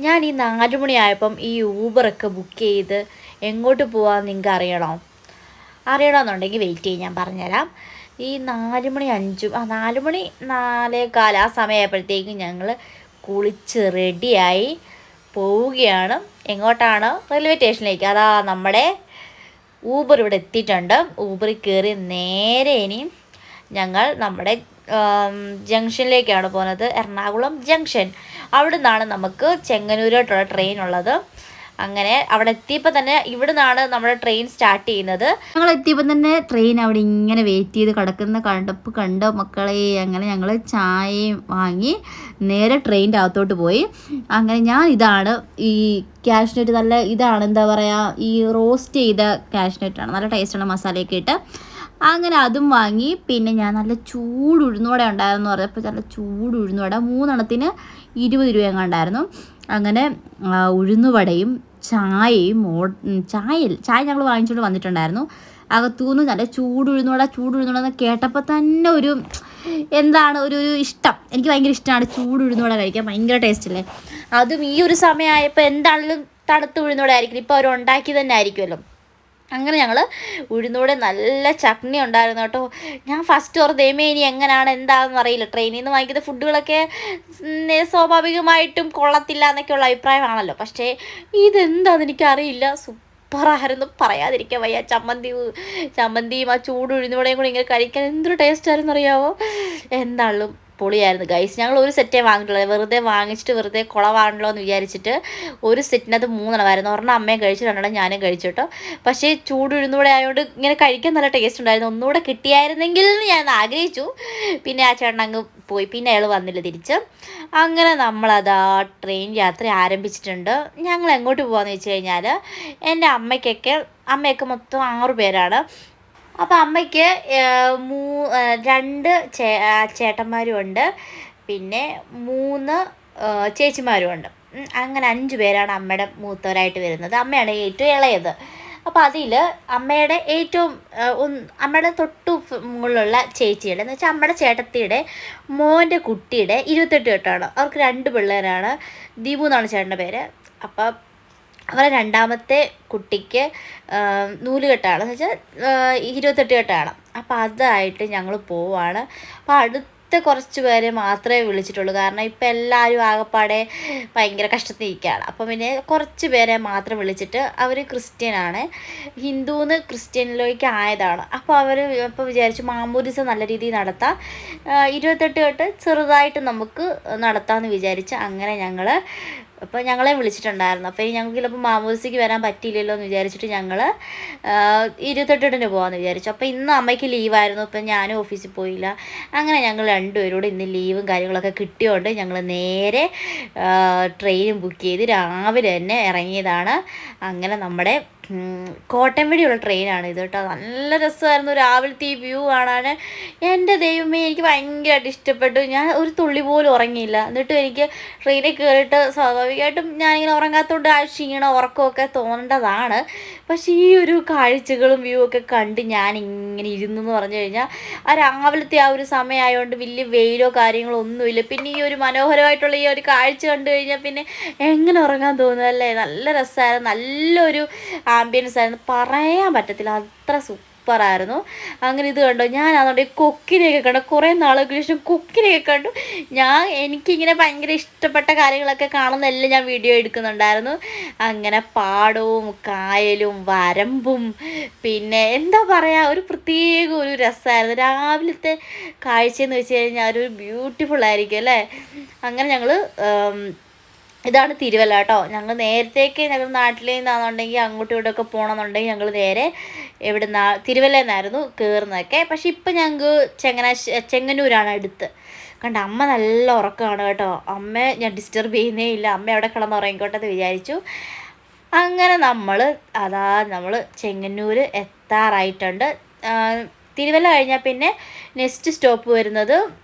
ഞാൻ ഈ 4 മണിയായപ്പം ഈ ഊബറൊക്കെ ബുക്ക് ചെയ്ത് എങ്ങോട്ട് പോകാമെന്ന് നിങ്ങൾക്ക് അറിയണമെന്നുണ്ടെങ്കിൽ വെയിറ്റ് ചെയ്യും, ഞാൻ പറഞ്ഞുതരാം. ഈ 4 മണി 4 മണി 4:15 ആ സമയമായപ്പോഴത്തേക്കും ഞങ്ങൾ കുളിച്ച് റെഡിയായി പോവുകയാണ്. എങ്ങോട്ടാണ്? റെയിൽവേ സ്റ്റേഷനിലേക്ക്. അതാ നമ്മുടെ ഊബർ ഇവിടെ എത്തിയിട്ടുണ്ട്. ഊബറിൽ കയറി നേരെ ഇനിയും ഞങ്ങൾ നമ്മുടെ ജംഗ്ഷനിലേക്കാണ് പോകുന്നത്, എറണാകുളം ജംഗ്ഷൻ. അവിടെ നിന്നാണ് നമുക്ക് ചെങ്ങന്നൂരോട്ടുള്ള ട്രെയിൻ ഉള്ളത്. അങ്ങനെ അവിടെ എത്തിയപ്പോൾ തന്നെ ഇവിടെ നിന്നാണ് നമ്മുടെ ട്രെയിൻ സ്റ്റാർട്ട് ചെയ്യുന്നത്. ഞങ്ങൾ എത്തിയപ്പോൾ തന്നെ ട്രെയിൻ അവിടെ ഇങ്ങനെ വെയിറ്റ് ചെയ്ത് കിടക്കുന്ന കണ്ട മക്കളെ. അങ്ങനെ ഞങ്ങൾ ചായയും വാങ്ങി നേരെ ട്രെയിനിൻ്റെ അകത്തോട്ട് പോയി. അങ്ങനെ ഇതാണ് ഈ കാഷ്നട്ട്, നല്ല ഇതാണ്, എന്താ പറയുക, ഈ റോസ്റ്റ് ചെയ്ത കാഷ്നട്ടാണ്, നല്ല ടേസ്റ്റാണ്, മസാലയൊക്കെ ഇട്ട്. അങ്ങനെ അതും വാങ്ങി. പിന്നെ ഞാൻ നല്ല ചൂട് ഉഴുന്നുവട ഉണ്ടായിരുന്നു പറഞ്ഞപ്പോൾ നല്ല ചൂട് ഉഴുന്നുവട 3 20 രൂപ എങ്ങാണ്ടായിരുന്നു. അങ്ങനെ ഉഴുന്നുവടയും ചായയും ചായ ഞങ്ങൾ വാങ്ങിച്ചുകൊണ്ട് വന്നിട്ടുണ്ടായിരുന്നു. അകത്തുനിന്ന് നല്ല ചൂടുഴുന്നുവട കേട്ടപ്പോൾ തന്നെ ഒരു എന്താണ് ഒരു ഇഷ്ടം. എനിക്ക് ഭയങ്കര ഇഷ്ടമാണ് ചൂട് ഉഴുന്നുവട കഴിക്കാൻ, ഭയങ്കര ടേസ്റ്റ് അല്ലേ. അതും ഈ ഒരു സമയമായപ്പോൾ എന്താണെങ്കിലും തണുത്ത ഉഴുന്നുവട ആയിരിക്കും, ഇപ്പോൾ അവർ ഉണ്ടാക്കി തന്നെ ആയിരിക്കുമല്ലോ. അങ്ങനെ ഞങ്ങൾ ഉഴുന്നൂടെ നല്ല ചട്നി ഉണ്ടായിരുന്നു കേട്ടോ. ഞാൻ ഫസ്റ്റ് ഓർത്തേമേ ഇനി എങ്ങനെയാണ് എന്താണെന്ന് അറിയില്ല, ട്രെയിനിൽ നിന്ന് വാങ്ങിക്കുന്ന ഫുഡുകളൊക്കെ സ്വാഭാവികമായിട്ടും കൊള്ളത്തില്ല എന്നൊക്കെയുള്ള അഭിപ്രായമാണല്ലോ. പക്ഷേ ഇതെന്താണെന്ന് എനിക്കറിയില്ല, സൂപ്പറായിരുന്നു, പറയാതിരിക്കാൻ വയ്യ. ചമ്മന്തിയും ആ ചൂട് ഉഴുന്നുവടയും കൂടി ഇങ്ങനെ കഴിക്കാൻ എന്തൊരു ടേസ്റ്റായിരുന്നു അറിയാമോ. എന്താണെങ്കിലും പൊളിയായിരുന്നു ഗൈസ്. ഞങ്ങൾ ഒരു സെറ്റേ വാങ്ങിയിട്ടുള്ളത്, വെറുതെ വാങ്ങിച്ചിട്ട് വെറുതെ കുളവാണല്ലോ എന്ന് വിചാരിച്ചിട്ട്. ഒരു സെറ്റിനകത്ത് 3 ഒരെണ്ണം അമ്മയും കഴിച്ചു, 2 ഞാനും കഴിച്ചു കേട്ടോ. പക്ഷേ ചൂട് ഉഴുന്നുകൂടെ ആയതുകൊണ്ട് ഇങ്ങനെ കഴിക്കാൻ നല്ല ടേസ്റ്റ് ഉണ്ടായിരുന്നു. ഒന്നുകൂടെ കിട്ടിയായിരുന്നെങ്കിൽ ഞാൻ ആഗ്രഹിച്ചു. പിന്നെ ആ ചേട്ടൻ അങ്ങ് പോയി, പിന്നെ അയാൾ വന്നില്ല തിരിച്ച്. അങ്ങനെ നമ്മളതാ ട്രെയിൻ യാത്ര ആരംഭിച്ചിട്ടുണ്ട്. ഞങ്ങൾ എങ്ങോട്ട് പോകാമെന്ന് വെച്ച് കഴിഞ്ഞാൽ, എൻ്റെ അമ്മയൊക്കെ മൊത്തം 6 പേരാണ്. അപ്പോൾ അമ്മയ്ക്ക് 2 ചേട്ടന്മാരും ഉണ്ട്, പിന്നെ 3 ചേച്ചിമാരും ഉണ്ട്. അങ്ങനെ 5 പേരാണ് അമ്മയുടെ മൂത്തവരായിട്ട് വരുന്നത്. അമ്മയാണ് ഏറ്റവും ഇളയത്. അപ്പോൾ അതിൽ അമ്മയുടെ അമ്മയുടെ തൊട്ടു മുകളിലുള്ള ചേച്ചിയുടെ എന്ന് വെച്ചാൽ അമ്മയുടെ ചേട്ടത്തിയുടെ മോൻ്റെ കുട്ടിയുടെ 28 കെട്ടാണ്. അവർക്ക് 2 പിള്ളേരാണ്. ദീപു എന്നാണ് ചേട്ടൻ്റെ പേര്. അപ്പം അവരെ രണ്ടാമത്തെ കുട്ടിക്ക് നൂലുകെട്ടാണ്, എന്ന് വെച്ചാൽ 28 കെട്ടാണ്. അപ്പോൾ അതായിട്ട് ഞങ്ങൾ പോവാണ്. അപ്പോൾ അടുത്ത കുറച്ച് പേരെ മാത്രമേ വിളിച്ചിട്ടുള്ളൂ, കാരണം ഇപ്പം എല്ലാവരും ആകെപ്പാടെ ഭയങ്കര കഷ്ടത്തിരിക്കുകയാണ്. അപ്പം പിന്നെ കുറച്ച് പേരെ മാത്രം വിളിച്ചിട്ട്, അവർ ക്രിസ്ത്യനാണ്, ഹിന്ദുന്ന് ക്രിസ്ത്യനിലേക്ക് ആയതാണ്. അപ്പോൾ വിചാരിച്ചു മാമോദിസ നല്ല രീതിയിൽ നടത്താം, 28 കെട്ട് ചെറുതായിട്ട് നമുക്ക് നടത്താമെന്ന് വിചാരിച്ച് അങ്ങനെ അപ്പോൾ ഞങ്ങളെ വിളിച്ചിട്ടുണ്ടായിരുന്നു. അപ്പോൾ ഞങ്ങൾക്ക് ചിലപ്പോൾ മാമോദിസയ്ക്ക് വരാൻ പറ്റിയില്ലല്ലോ എന്ന് വിചാരിച്ചിട്ട് ഞങ്ങൾ 28 പോകാമെന്ന് വിചാരിച്ചു. അപ്പോൾ ഇന്ന് അമ്മയ്ക്ക് ലീവായിരുന്നു, അപ്പം ഞാനും ഓഫീസിൽ പോയില്ല. അങ്ങനെ ഞങ്ങൾ 2 പേരോട് ഇന്ന് ലീവും കാര്യങ്ങളൊക്കെ കിട്ടിയോണ്ട് ഞങ്ങൾ നേരെ ട്രെയിനും ബുക്ക് ചെയ്ത് രാവിലെ തന്നെ ഇറങ്ങിയതാണ്. അങ്ങനെ നമ്മുടെ കോട്ടയം വഴിയുള്ള ട്രെയിനാണ് ഇത് കേട്ടോ. നല്ല രസമായിരുന്നു രാവിലത്തെ ഈ വ്യൂ കാണാൻ. എൻ്റെ ദൈവമേ, എനിക്ക് ഭയങ്കരമായിട്ട് ഇഷ്ടപ്പെട്ടു. ഞാൻ ഒരു തുള്ളി പോലും ഉറങ്ങിയില്ല. എന്നിട്ടും എനിക്ക് ട്രെയിനിൽ കയറിയിട്ട് സ്വാഭാവികമായിട്ടും ഞാനിങ്ങനെ ഉറങ്ങാത്തതുകൊണ്ട് ആ ഉറക്കമൊക്കെ തോന്നേണ്ടതാണ്. പക്ഷേ ഈ ഒരു കാഴ്ചകളും വ്യൂ ഒക്കെ കണ്ട് ഞാനിങ്ങനെ ഇരുന്നെന്ന് പറഞ്ഞു കഴിഞ്ഞാൽ, ആ രാവിലത്തെ ആ ഒരു സമയമായതുകൊണ്ട് വലിയ വെയിലോ കാര്യങ്ങളോ ഒന്നുമില്ല. പിന്നെ ഈ ഒരു മനോഹരമായിട്ടുള്ള ഈ ഒരു കാഴ്ച കണ്ടു കഴിഞ്ഞാൽ പിന്നെ എങ്ങനെ ഉറങ്ങാൻ തോന്നുന്നല്ലേ. നല്ല രസമായിരുന്നു, നല്ലൊരു ആംബിയൻസ് ആയിരുന്നു, പറയാൻ പറ്റത്തില്ല, അത്ര സൂപ്പറായിരുന്നു. അങ്ങനെ ഇത് കണ്ടോ, ഞാൻ അതുകൊണ്ട് ഈ കൊക്കിനെയൊക്കെ കണ്ടു, കുറേ നാളുകൾക്ക് ശേഷം കൊക്കിനെയൊക്കെ കണ്ടു. എനിക്കിങ്ങനെ ഭയങ്കര ഇഷ്ടപ്പെട്ട കാര്യങ്ങളൊക്കെ കാണുന്നതെല്ലാം ഞാൻ വീഡിയോ എടുക്കുന്നുണ്ടായിരുന്നു. അങ്ങനെ പാടവും കായലും വരമ്പും പിന്നെ എന്താ പറയുക, ഒരു പ്രത്യേക ഒരു രസമായിരുന്നു. രാവിലത്തെ കാഴ്ചയെന്ന് വെച്ച് കഴിഞ്ഞാൽ ഒരു ബ്യൂട്ടിഫുൾ ആയിരിക്കും അല്ലേ. അങ്ങനെ ഞങ്ങൾ ഇതാണ് തിരുവല്ല കേട്ടോ. ഞങ്ങൾ നേരത്തേക്ക് ഞങ്ങൾ നാട്ടിൽ നിന്നാണെന്നുണ്ടെങ്കിൽ അങ്ങോട്ടും ഇവിടെയൊക്കെ പോകണമെന്നുണ്ടെങ്കിൽ ഞങ്ങൾ നേരെ തിരുവല്ലയിൽ നിന്നായിരുന്നു കയറുന്നതൊക്കെ. പക്ഷെ ഇപ്പം ഞങ്ങൾക്ക് ചെങ്ങന്നൂരാണ് അടുത്ത്. കണ്ട അമ്മ നല്ല ഉറക്കമാണ് കേട്ടോ. അമ്മയെ ഞാൻ ഡിസ്റ്റർബ് ചെയ്യുന്നേ ഇല്ല, അമ്മ അവിടെ കിടന്നുറങ്ങിക്കോട്ടെ എന്ന് വിചാരിച്ചു. അങ്ങനെ നമ്മൾ ചെങ്ങന്നൂർ എത്താറായിട്ടുണ്ട്. തിരുവല്ല കഴിഞ്ഞാൽ പിന്നെ നെക്സ്റ്റ് സ്റ്റോപ്പ് വരുന്നത്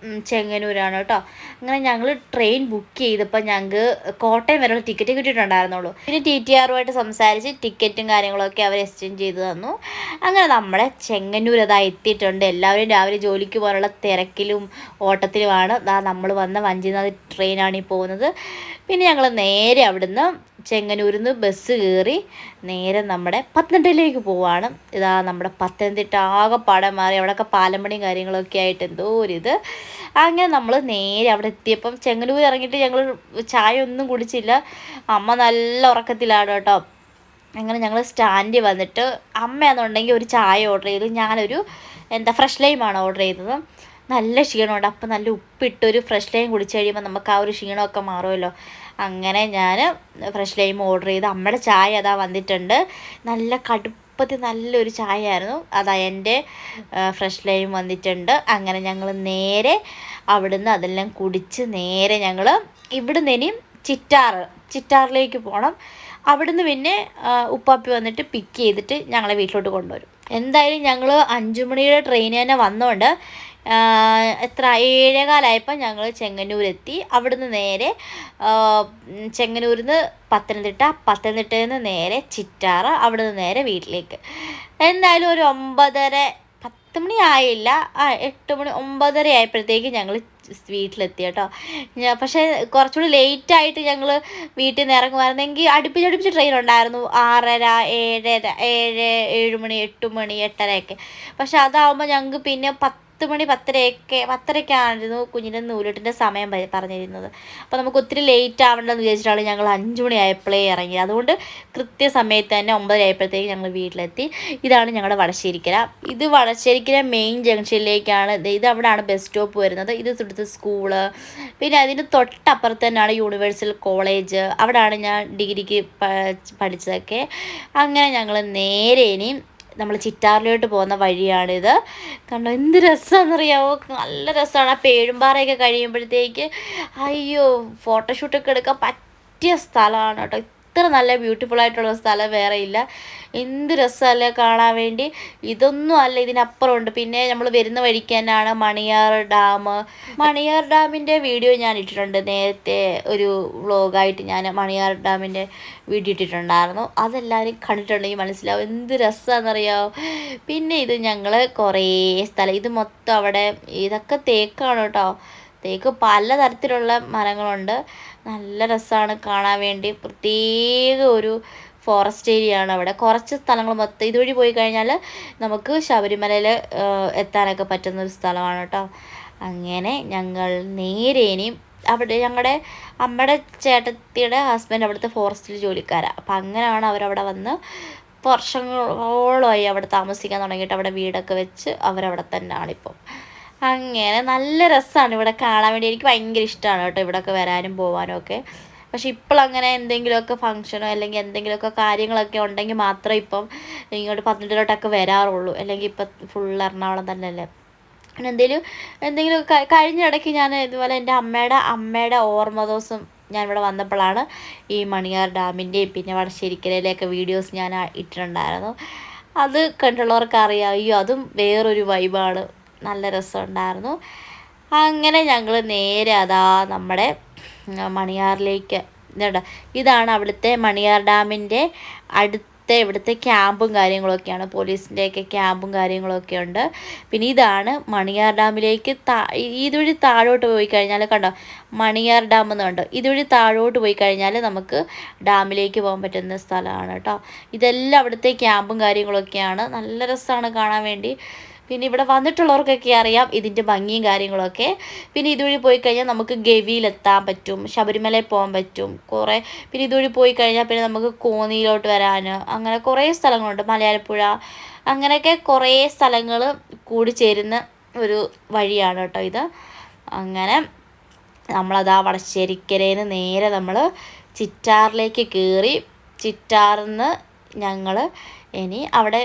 ചെങ്ങന്നൂരാണ് കേട്ടോ. അങ്ങനെ ഞങ്ങൾ ട്രെയിൻ ബുക്ക് ചെയ്തപ്പോൾ ഞങ്ങൾക്ക് കോട്ടയം വരെയുള്ള ടിക്കറ്റ് കിട്ടിയിട്ടുണ്ടായിരുന്നുള്ളൂ. പിന്നെ TTRുമായിട്ട് സംസാരിച്ച് ടിക്കറ്റും കാര്യങ്ങളൊക്കെ അവർ എക്സ്ചേഞ്ച് ചെയ്ത് തന്നു. അങ്ങനെ നമ്മുടെ ചെങ്ങന്നൂർ അതാ എത്തിയിട്ടുണ്ട്. എല്ലാവരും രാവിലെ ജോലിക്ക് പോകാനുള്ള തിരക്കിലും ഓട്ടത്തിലുമാണ്. നമ്മൾ വന്ന വഞ്ചിനാഥ് ട്രെയിനാണ് ഈ പോകുന്നത്. പിന്നെ ഞങ്ങൾ നേരെ അവിടുന്ന് ചെങ്ങന്നൂരിൽ നിന്ന് ബസ് കയറി നേരെ നമ്മുടെ പത്തനംതിട്ടയിലേക്ക് പോവാണ്. ഇതാ നമ്മുടെ പത്തനംതിട്ട ആകെ പാടം മാറി. അവിടെയൊക്കെ പാലമ്പണിയും കാര്യങ്ങളൊക്കെ ആയിട്ട് എന്തോ ഒരിത്. അങ്ങനെ നമ്മൾ നേരെ അവിടെ എത്തിയപ്പം ചെങ്ങന്നൂർ ഇറങ്ങിയിട്ട് ഞങ്ങൾ ചായ ഒന്നും കുടിച്ചില്ല. അമ്മ നല്ല ഉറക്കത്തിലാണ് കേട്ടോ. അങ്ങനെ ഞങ്ങൾ സ്റ്റാൻഡിൽ വന്നിട്ട് അമ്മയാണെന്നുണ്ടെങ്കിൽ ഒരു ചായ ഓർഡർ ചെയ്തു. ഞാനൊരു ഫ്രഷ് ലൈമാണ് ഓർഡർ ചെയ്തത്. നല്ല ക്ഷീണമുണ്ട്. അപ്പം നല്ല ഉപ്പിട്ടൊരു ഫ്രഷ് ലൈം കുടിച്ച് കഴിയുമ്പോൾ നമുക്ക് ആ ഒരു ക്ഷീണമൊക്കെ മാറുമല്ലോ. അങ്ങനെ ഞാൻ ഫ്രഷ് ലൈം ഓർഡർ ചെയ്ത് അമ്മയുടെ ചായ അതാ വന്നിട്ടുണ്ട്. നല്ല കടുപ്പത്തിൽ നല്ലൊരു ചായ ആയിരുന്നു. അതാ എൻ്റെ ഫ്രഷ് ലൈം വന്നിട്ടുണ്ട്. അങ്ങനെ ഞങ്ങൾ നേരെ അവിടുന്ന് അതെല്ലാം കുടിച്ച് നേരെ ഞങ്ങൾ ഇവിടുന്ന് ഇനിയും ചിറ്റാറിലേക്ക് പോകണം. അവിടുന്ന് പിന്നെ ഉപ്പാപ്പി വന്നിട്ട് പിക്ക് ചെയ്തിട്ട് ഞങ്ങളെ വീട്ടിലോട്ട് കൊണ്ടുവരും. എന്തായാലും ഞങ്ങൾ 5 മണിയുടെ ട്രെയിൻ തന്നെ വന്നതുകൊണ്ട് 7:15 ഞങ്ങൾ ചെങ്ങന്നൂരെത്തി. അവിടുന്ന് നേരെ ചെങ്ങന്നൂരിൽ നിന്ന് പത്തനംതിട്ടയിൽ നിന്ന് നേരെ ചിറ്റാറ്, അവിടുന്ന് നേരെ വീട്ടിലേക്ക്. എന്തായാലും ഒരു 9:30 10 മണി ആയില്ല, 8 മണി 9:30 ആയപ്പോഴത്തേക്ക് ഞങ്ങൾ വീട്ടിലെത്തി കേട്ടോ. പക്ഷേ കുറച്ചുകൂടി ലേറ്റായിട്ട് ഞങ്ങൾ വീട്ടിൽ നിന്ന് ഇറങ്ങുമായിരുന്നെങ്കിൽ അടുപ്പിച്ച് ട്രെയിൻ ഉണ്ടായിരുന്നു. 6:30 7 മണി 8 മണി 8:30 പക്ഷെ അതാവുമ്പോൾ ഞങ്ങൾക്ക് പിന്നെ 10 മണി 10:30 കുഞ്ഞിൻ്റെ നൂലിട്ടിൻ്റെ സമയം പറഞ്ഞിരുന്നത്. അപ്പോൾ നമുക്ക് ഒത്തിരി ലേറ്റ് ആവേണ്ടെന്ന് വിചാരിച്ചിട്ടാണ് ഞങ്ങൾ 5 മണി ആയപ്പോഴേ ഇറങ്ങി. അതുകൊണ്ട് കൃത്യസമയത്ത് തന്നെ 9:30 ആയപ്പോഴത്തേക്ക് ഞങ്ങൾ വീട്ടിലെത്തി. ഇതാണ് ഞങ്ങളുടെ വടശ്ശേരിക്കര. ഇത് വടശ്ശേരിക്കര മെയിൻ ജംഗ്ഷനിലേക്കാണ്. ഇത് അവിടെയാണ് ബസ് സ്റ്റോപ്പ് വരുന്നത്. ഇത് തൊട്ടടുത്ത് സ്കൂള്, പിന്നെ അതിന് തൊട്ടപ്പുറത്ത് തന്നെയാണ് യൂണിവേഴ്സൽ കോളേജ്. അവിടെയാണ് ഞാൻ ഡിഗ്രിക്ക് പഠിച്ചതൊക്കെ. അങ്ങനെ ഞങ്ങൾ നേരെ ഇനിയും നമ്മൾ ചിറ്റാറിലോട്ട് പോകുന്ന വഴിയാണിത്. കണ്ടോ എന്ത് രസമാണെന്നറിയാമോ, നല്ല രസമാണ്. ആ പേഴുംപാറയൊക്കെ കഴിയുമ്പോഴത്തേക്ക് അയ്യോ ഫോട്ടോഷൂട്ടൊക്കെ എടുക്കാൻ പറ്റിയ സ്ഥലമാണ് കേട്ടോ. ഇത്ര നല്ല ബ്യൂട്ടിഫുൾ ആയിട്ടുള്ള സ്ഥലം വേറെ ഇല്ല. എന്ത് രസമല്ലേ കാണാൻ വേണ്ടി. ഇതൊന്നും അല്ല, ഇതിനപ്പുറം ഉണ്ട്. പിന്നെ നമ്മൾ വരുന്ന വഴിക്ക് തന്നെയാണ് മണിയാർ ഡാമിൻ്റെ വീഡിയോ ഞാൻ ഇട്ടിട്ടുണ്ട്. നേരത്തെ ഒരു വ്ളോഗായിട്ട് ഞാൻ മണിയാർ ഡാമിൻ്റെ വീഡിയോ ഇട്ടിട്ടുണ്ടായിരുന്നു. അതെല്ലാവരും കണ്ടിട്ടുണ്ടെങ്കിൽ മനസ്സിലാവും എന്ത് രസമാണെന്നറിയാമോ. പിന്നെ ഇത് ഞങ്ങൾ കുറേ സ്ഥലം, ഇത് മൊത്തം അവിടെ ഇതൊക്കെ തേക്കാണ് കേട്ടോ. തേക്ക് പലതരത്തിലുള്ള മരങ്ങളുണ്ട്. നല്ല രസമാണ് കാണാൻ വേണ്ടി. പ്രത്യേക ഒരു ഫോറസ്റ്റ് ഏരിയ ആണ് അവിടെ. കുറച്ച് സ്ഥലങ്ങൾ മൊത്തം ഇതുവഴി പോയി കഴിഞ്ഞാൽ നമുക്ക് ശബരിമലയിൽ എത്താനൊക്കെ പറ്റുന്നൊരു സ്ഥലമാണ് കേട്ടോ. അങ്ങനെ ഞങ്ങൾ നേരെ ഇനിയും അവിടെ ഞങ്ങളുടെ അമ്മയുടെ ചേട്ടത്തിയുടെ ഹസ്ബൻഡ് അവിടുത്തെ ഫോറസ്റ്റിൽ ജോലിക്കാരാണ്. അപ്പം അങ്ങനെയാണ് അവരവിടെ വന്ന് വർഷങ്ങളോളമായി അവിടെ താമസിക്കാൻ തുടങ്ങിയിട്ട് അവിടെ വീടൊക്കെ വെച്ച് അവരവിടെ തന്നെയാണിപ്പം. അങ്ങനെ നല്ല രസമാണ് ഇവിടെ കാണാൻ വേണ്ടി. എനിക്ക് ഭയങ്കര ഇഷ്ടമാണ് കേട്ടോ ഇവിടെയൊക്കെ വരാനും പോകാനും ഒക്കെ. പക്ഷെ ഇപ്പോഴങ്ങനെ എന്തെങ്കിലുമൊക്കെ ഫങ്ഷനോ അല്ലെങ്കിൽ എന്തെങ്കിലുമൊക്കെ കാര്യങ്ങളൊക്കെ ഉണ്ടെങ്കിൽ മാത്രമേ ഇപ്പം ഇങ്ങോട്ട് പത്തനംതിട്ടയിലോട്ടൊക്കെ വരാറുള്ളൂ. അല്ലെങ്കിൽ ഇപ്പം ഫുൾ എറണാകുളം തന്നെയല്ലേ. പിന്നെ എന്തെങ്കിലും കഴിഞ്ഞ ഇടയ്ക്ക് ഞാൻ ഇതുപോലെ എൻ്റെ അമ്മയുടെ ഓർമ്മ ദിവസം ഞാനിവിടെ വന്നപ്പോഴാണ് ഈ മണിയാർ ഡാമിൻ്റെയും പിന്നെ വടശ്ശേരിക്കരയിലെയൊക്കെ വീഡിയോസ് ഞാൻ ഇട്ടിട്ടുണ്ടായിരുന്നു. അത് കണ്ടുള്ളവർക്ക് അറിയാം. അയ്യോ അതും വേറൊരു വൈബാണ്. നല്ല രസമുണ്ടായിരുന്നു. അങ്ങനെ ഞങ്ങൾ നേരെ അതാ നമ്മുടെ മണിയാറിലേക്ക് ഇതാണ് അവിടുത്തെ മണിയാർ ഡാമിൻ്റെ ഇവിടുത്തെ ക്യാമ്പും കാര്യങ്ങളൊക്കെയാണ്. പോലീസിൻ്റെയൊക്കെ ക്യാമ്പും കാര്യങ്ങളൊക്കെ ഉണ്ട്. പിന്നെ ഇതാണ് മണിയാർ ഡാമിലേക്ക് ഇതുവഴി താഴോട്ട് പോയി കഴിഞ്ഞാൽ കണ്ടോ മണിയാർ ഡാം എന്നുണ്ട്. ഇതുവഴി താഴോട്ട് പോയി കഴിഞ്ഞാൽ നമുക്ക് ഡാമിലേക്ക് പോകാൻ പറ്റുന്ന സ്ഥലമാണ് കേട്ടോ. ഇതെല്ലാം അവിടുത്തെ ക്യാമ്പും കാര്യങ്ങളൊക്കെയാണ്. നല്ല രസമാണ് കാണാൻ വേണ്ടി. പിന്നെ ഇവിടെ വന്നിട്ടുള്ളവർക്കൊക്കെ അറിയാം ഇതിൻ്റെ ഭംഗിയും കാര്യങ്ങളൊക്കെ. പിന്നെ ഇതുവഴി പോയി കഴിഞ്ഞാൽ നമുക്ക് ഗവിയിലെത്താൻ പറ്റും, ശബരിമലയിൽ പോകാൻ പറ്റും കുറേ. പിന്നെ ഇതുവഴി പോയി കഴിഞ്ഞാൽ പിന്നെ നമുക്ക് കോന്നിയിലോട്ട് വരാൻ അങ്ങനെ കുറേ സ്ഥലങ്ങളുണ്ട്. മലയാലപ്പുഴ അങ്ങനെയൊക്കെ കുറേ സ്ഥലങ്ങൾ കൂടി ചേരുന്ന ഒരു വഴിയാണ് കേട്ടോ ഇത്. അങ്ങനെ നമ്മളതാ വടശ്ശേരിക്കരയിൽ നിന്ന് നേരെ നമ്മൾ ചിറ്റാറിലേക്ക് കയറി. ചിറ്റാറിൽ നിന്ന് ഞങ്ങൾ ഇനി അവിടെ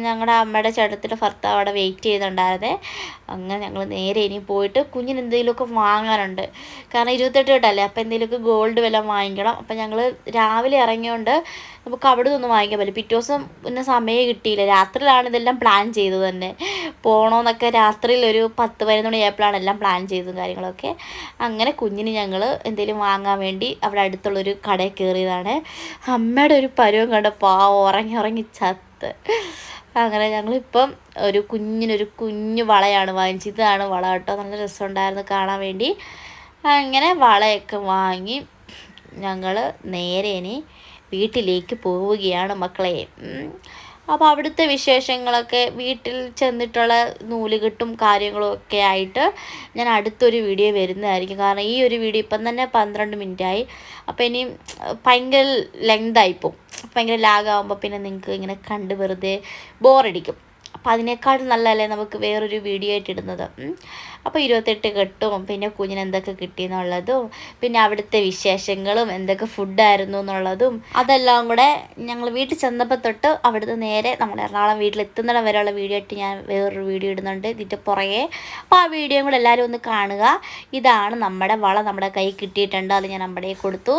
ഞങ്ങളുടെ അമ്മയുടെ ചേട്ടത്തിൻ്റെ ഭർത്താവ് അവിടെ വെയിറ്റ് ചെയ്തിട്ടുണ്ടായിരുന്നേ. അങ്ങനെ ഞങ്ങൾ നേരെ ഇനി പോയിട്ട് കുഞ്ഞിന് എന്തെങ്കിലുമൊക്കെ വാങ്ങാനുണ്ട്. കാരണം 28 തൊട്ടല്ലേ, അപ്പോൾ എന്തെങ്കിലുമൊക്കെ ഗോൾഡ് വല്ലതും വാങ്ങിക്കണം. അപ്പം ഞങ്ങൾ രാവിലെ ഇറങ്ങിയോണ്ട് നമുക്ക് അവിടെ നിന്നൊന്നും വാങ്ങിക്കാൻ പറ്റില്ല. പിറ്റേ ദിവസം പിന്നെ സമയം കിട്ടിയില്ല. രാത്രിയിലാണ് ഇതെല്ലാം പ്ലാൻ ചെയ്തത് തന്നെ. പോകണമെന്നൊക്കെ രാത്രിയിൽ ഒരു 10-11 മണിയായപ്പോഴാണ് എല്ലാം പ്ലാൻ ചെയ്തതും കാര്യങ്ങളൊക്കെ. അങ്ങനെ കുഞ്ഞിന് ഞങ്ങൾ എന്തെങ്കിലും വാങ്ങാൻ വേണ്ടി അവിടെ അടുത്തുള്ളൊരു കടയിൽ കയറിയതാണ്. അമ്മയുടെ ഒരു പരുവം കണ്ടപ്പോൾ ഉറങ്ങി ചത്ത്. അങ്ങനെ ഞങ്ങളിപ്പം കുഞ്ഞിനൊരു കുഞ്ഞു വളയാണ് വാങ്ങിച്ചത്. ഇതാണ് വള കേട്ടോ, നല്ല രസമുണ്ടായിരുന്നു കാണാൻ വേണ്ടി. അങ്ങനെ വളയൊക്കെ വാങ്ങി ഞങ്ങൾ നേരെ ഇനി വീട്ടിലേക്ക് പോവുകയാണ് മക്കളെ. അപ്പോൾ അവിടുത്തെ വിശേഷങ്ങളൊക്കെ, വീട്ടിൽ ചെന്നിട്ടുള്ള നൂലുകെട്ടും കാര്യങ്ങളും ഒക്കെ ആയിട്ട് ഞാൻ അടുത്തൊരു വീഡിയോ വരുന്നതായിരിക്കും. കാരണം ഈ ഒരു വീഡിയോ ഇപ്പം തന്നെ 12 മിനിറ്റായി. അപ്പോൾ ഇനി ഭയങ്കര ലെങ്തായിപ്പോവും. ഭയങ്കര ലാഗാകുമ്പോൾ പിന്നെ നിങ്ങൾക്ക് ഇങ്ങനെ കണ്ട് വെറുതെ ബോറടിക്കും. അപ്പോൾ അതിനേക്കാൾ നല്ലതല്ലേ നമുക്ക് വേറൊരു വീഡിയോ ആയിട്ട് ഇടുന്നത്. അപ്പോൾ 28 കെട്ടും പിന്നെ കുഞ്ഞിന് എന്തൊക്കെ കിട്ടിയെന്നുള്ളതും പിന്നെ അവിടുത്തെ വിശേഷങ്ങളും എന്തൊക്കെ ഫുഡായിരുന്നു എന്നുള്ളതും അതെല്ലാം കൂടെ ഞങ്ങൾ വീട്ടിൽ ചെന്നപ്പോൾ തൊട്ട് അവിടുന്ന് നേരെ നമ്മൾ എറണാകുളം വീട്ടിലെത്തുന്നിടം വരെയുള്ള വീഡിയോ ആയിട്ട് ഞാൻ വേറൊരു വീഡിയോ ഇടുന്നുണ്ട് ഇതിൻ്റെ പുറകെ. അപ്പോൾ ആ വീഡിയോയും കൂടെ എല്ലാവരും ഒന്ന് കാണുക. ഇതാണ് നമ്മുടെ വള, നമ്മുടെ കൈ കിട്ടിയിട്ടുണ്ട്. അത് ഞാൻ നമ്മുടെ കൊടുത്തു.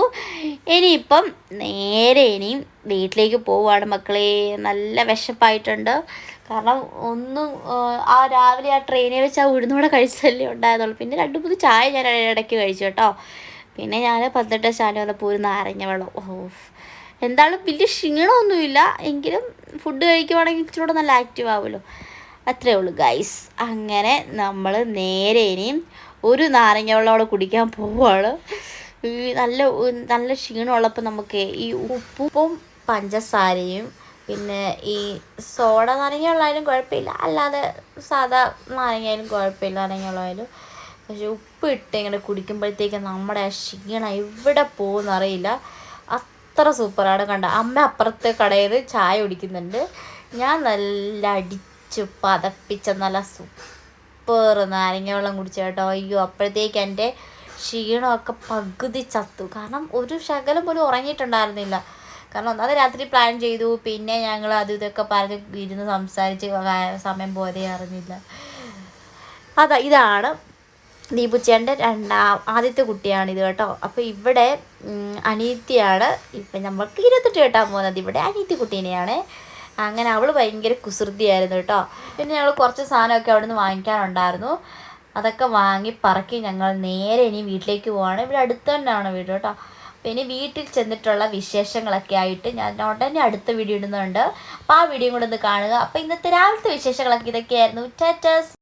ഇനിയിപ്പം നേരെ ഇനിയും വീട്ടിലേക്ക് പോവുകയാണ് മക്കളെ. നല്ല വിശപ്പായിട്ടുണ്ട്. കാരണം ഒന്നും ആ രാവിലെ ആ ട്രെയിനിൽ വെച്ച് ആ ഉഴുന്നൂടെ കഴിച്ചല്ലേ ഉണ്ടായതുള്ളൂ. പിന്നെ 2-3 ചായ ഞാൻ ഇടയ്ക്ക് കഴിച്ചു കേട്ടോ. പിന്നെ ഞാൻ 18 സ്റ്റാൻഡ് വന്നപ്പോൾ ഒരു നാരങ്ങ വെള്ളം. എന്തായാലും വലിയ ക്ഷീണമൊന്നുമില്ല, എങ്കിലും ഫുഡ് കഴിക്കുവാണെങ്കിൽ ഇച്ചിരി കൂടെ നല്ല ആക്റ്റീവ് ആവുമല്ലോ. അത്രേ ഉള്ളൂ ഗൈസ്. അങ്ങനെ നമ്മൾ നേരെ ഇനിയും ഒരു നാരങ്ങ വെള്ളം കുടിക്കാൻ പോവുകയാണ്. നല്ല ക്ഷീണമുള്ളപ്പോൾ നമുക്ക് ഈ ഉപ്പും പഞ്ചസാരയും പിന്നെ ഈ സോഡ നാരങ്ങ ഉള്ളായാലും കുഴപ്പമില്ല, അല്ലാതെ സാധാ നാരങ്ങയായാലും കുഴപ്പമില്ല, നാരങ്ങ ഉള്ളായാലും. പക്ഷെ ഉപ്പ് ഇട്ട് ഇങ്ങനെ കുടിക്കുമ്പോഴത്തേക്ക് നമ്മുടെ ആ ക്ഷീണം എവിടെ പോകുമെന്നറിയില്ല. അത്ര സൂപ്പറാണ്. കണ്ട അമ്മ അപ്പുറത്തെ കടയിൽ ചായ കുടിക്കുന്നുണ്ട്, ഞാൻ നല്ല അടിച്ച് പതപ്പിച്ച നല്ല സൂപ്പർ നാരങ്ങ വെള്ളം കുടിച്ചു കേട്ടോ. അയ്യോ, അപ്പോഴത്തേക്ക് എൻ്റെ ക്ഷീണമൊക്കെ പകുതി ചത്തു. കാരണം ഒരു ശകലം പോലും ഉറങ്ങിയിട്ടുണ്ടായിരുന്നില്ല. കാരണം ഒന്നാമത് രാത്രി പ്ലാൻ ചെയ്തു, പിന്നെ ഞങ്ങൾ അത് ഇതൊക്കെ പറഞ്ഞ് ഇരുന്ന് സംസാരിച്ച് സമയം പോലെ അറിഞ്ഞില്ല. ഇതാണ് ദീപുച്ചേൻ്റെ ആദ്യത്തെ കുട്ടിയാണിത് കേട്ടോ. അപ്പോൾ ഇവിടെ അനീത്തിയാണ് ഇപ്പം നമ്മൾക്ക് 28 കെട്ടാൻ പോകുന്നത്. ഇവിടെ അനീത്തി കുട്ടീനെയാണ്. അങ്ങനെ അവൾ ഭയങ്കര കുസൃതിയായിരുന്നു കേട്ടോ. പിന്നെ ഞങ്ങൾ കുറച്ച് സാധനമൊക്കെ അവിടെ നിന്ന് വാങ്ങിക്കാനുണ്ടായിരുന്നു. അതൊക്കെ വാങ്ങി പറക്കി ഞങ്ങൾ നേരെ ഇനി വീട്ടിലേക്ക് പോവാണ്. ഇവിടെ അടുത്ത് തന്നെയാണ് വീട് കേട്ടോ. പിന്നെ വീട്ടിൽ ചെന്നിട്ടുള്ള വിശേഷങ്ങളൊക്കെ ആയിട്ട് ഞാൻ ഉടനെ അടുത്ത വീഡിയോ ഇടുന്നുണ്ട്. അപ്പോൾ ആ വീഡിയോ കൂടെ ഒന്ന് കാണുക. അപ്പോൾ ഇന്നത്തെ രാവിലത്തെ വിശേഷങ്ങളൊക്കെ ഇതൊക്കെയായിരുന്നു. ടാറ്റാ.